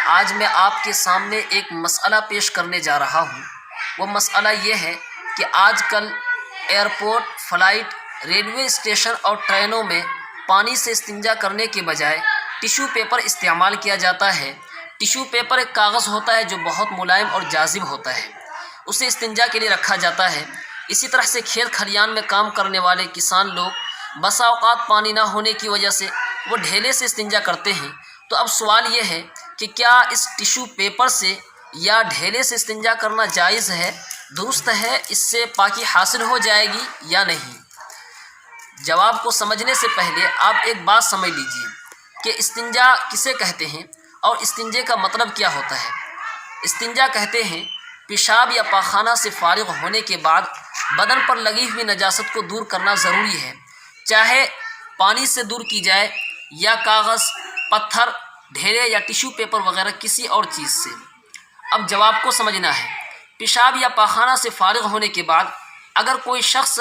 آج میں آپ کے سامنے ایک مسئلہ پیش کرنے جا رہا ہوں۔ وہ مسئلہ یہ ہے کہ آج کل ایئرپورٹ، فلائٹ، ریلوے اسٹیشن اور ٹرینوں میں پانی سے استنجا کرنے کے بجائے ٹیشو پیپر استعمال کیا جاتا ہے۔ ٹیشو پیپر ایک کاغذ ہوتا ہے جو بہت ملائم اور جاذب ہوتا ہے، اسے استنجا کے لیے رکھا جاتا ہے۔ اسی طرح سے کھیت کھلیان میں کام کرنے والے کسان لوگ بسا اوقات پانی نہ ہونے کی وجہ سے وہ ڈھیلے سے استنجا کرتے ہیں۔ تو اب سوال یہ ہے کہ کیا اس ٹیشو پیپر سے یا ڈھیلے سے استنجا کرنا جائز ہے، درست ہے، اس سے پاکی حاصل ہو جائے گی یا نہیں؟ جواب کو سمجھنے سے پہلے آپ ایک بات سمجھ لیجئے کہ استنجا کسے کہتے ہیں اور استنجے کا مطلب کیا ہوتا ہے۔ استنجا کہتے ہیں پیشاب یا پاخانہ سے فارغ ہونے کے بعد بدن پر لگی ہوئی نجاست کو دور کرنا ضروری ہے، چاہے پانی سے دور کی جائے یا کاغذ، پتھر، ڈھیلے یا ٹیشو پیپر وغیرہ کسی اور چیز سے۔ اب جواب کو سمجھنا ہے۔ پیشاب یا پاخانہ سے فارغ ہونے کے بعد اگر کوئی شخص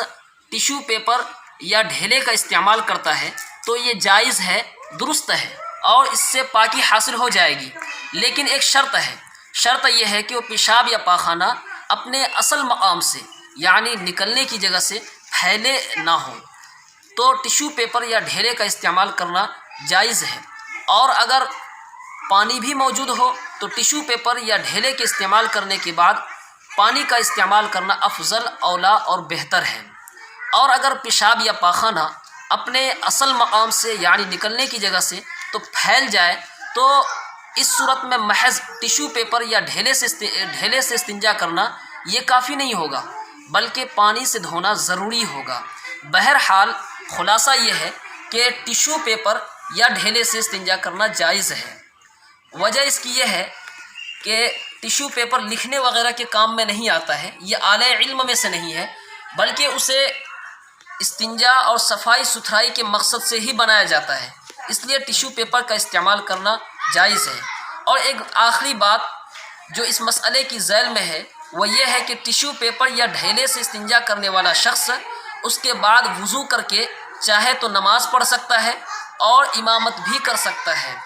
ٹیشو پیپر یا ڈھیلے کا استعمال کرتا ہے تو یہ جائز ہے، درست ہے اور اس سے پاکی حاصل ہو جائے گی، لیکن ایک شرط ہے۔ شرط یہ ہے کہ وہ پیشاب یا پاخانہ اپنے اصل مقام سے یعنی نکلنے کی جگہ سے پھیلے نہ ہوں، تو ٹیشو پیپر یا ڈھیلے کا استعمال کرنا جائز ہے۔ اور اگر پانی بھی موجود ہو تو ٹیشو پیپر یا ڈھیلے کے استعمال کرنے کے بعد پانی کا استعمال کرنا افضل، اولیٰ اور بہتر ہے۔ اور اگر پیشاب یا پاخانہ اپنے اصل مقام سے یعنی نکلنے کی جگہ سے تو پھیل جائے تو اس صورت میں محض ٹیشو پیپر یا ڈھیلے سے استنجا کرنا یہ کافی نہیں ہوگا، بلکہ پانی سے دھونا ضروری ہوگا۔ بہرحال خلاصہ یہ ہے کہ ٹیشو پیپر یا ڈھیلے سے استنجا کرنا جائز ہے۔ وجہ اس کی یہ ہے کہ ٹیشو پیپر لکھنے وغیرہ کے کام میں نہیں آتا ہے، یہ اعلی علم میں سے نہیں ہے، بلکہ اسے استنجا اور صفائی ستھرائی کے مقصد سے ہی بنایا جاتا ہے، اس لیے ٹیشو پیپر کا استعمال کرنا جائز ہے۔ اور ایک آخری بات جو اس مسئلے کی ذیل میں ہے وہ یہ ہے کہ ٹیشو پیپر یا ڈھیلے سے استنجا کرنے والا شخص اس کے بعد وضو کر کے چاہے تو نماز پڑھ سکتا ہے اور امامت بھی کر سکتا ہے۔